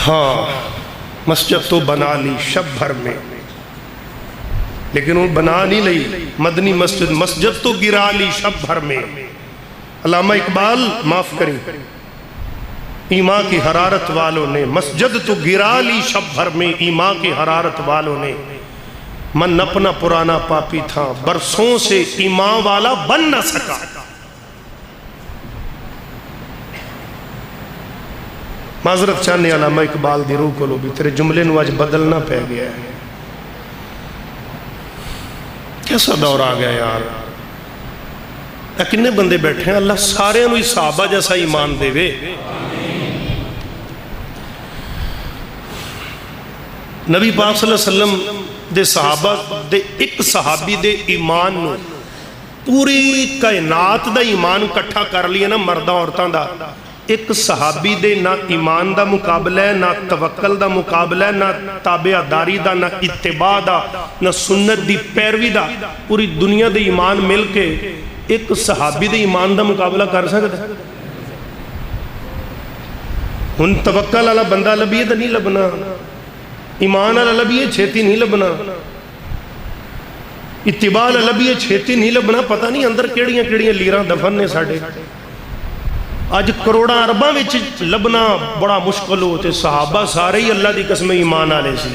हाँ मस्जिद तो बना ली शब भर में, लेकिन वो बना नहीं ली मदनी मस्जिद, मस्जिद तो गिरा ली शब भर में। अल्लामा इकबाल माफ करें, ईमान की हरारत वालों ने मस्जिद तो गिरा ली शब भर में, ईमान की हरारत वालों ने। मन अपना पुराना पापी था, बरसों से ईमान वाला बन न सका। माजरत चाहने अल्लामा इकबाल दी रूह को लो भी तेरे जुमले नूं अज बदलना पै गया है। कैसा दौर आ गया यार, किन्ने बंदे बैठे हैं, अल्लाह सारे नूं सहाबा जैसा ईमान देवे। नबी पाक सल्लल्लाहु अलैहि वसल्लम दे सहाबा दे एक सहाबी दे ईमान नूं पूरी कायनात दा ईमान इकट्ठा कर लिया ना, मर्दा औरतां दा, एक सहाबी दे ना ईमान दा मुकाबला है, ना तवक्कल दा मुकाबला है, ना ताबेदारी दा, ना इत्तिबा दा, ना सुन्नत दी पैरवी दा। पूरी दुनिया दे ईमान मिल के एक सहाबी दे ईमान दा मुकाबला कर सकदा? हुण तवक्कल वाला बंदा लभीए तो नहीं लभना, ईमान वाला लभीए छेती नहीं लभना, इत्तिबा वाला लभीए छेती नहीं लभना। पता नहीं अंदर केड़ियां केड़ियां लीरां दफन ने साडे। अज करोड़ां अरबां विच लभना बड़ा मुश्किल हो, ते सहाबा सारे ही अल्लाह दी कसम ईमान वाले सी।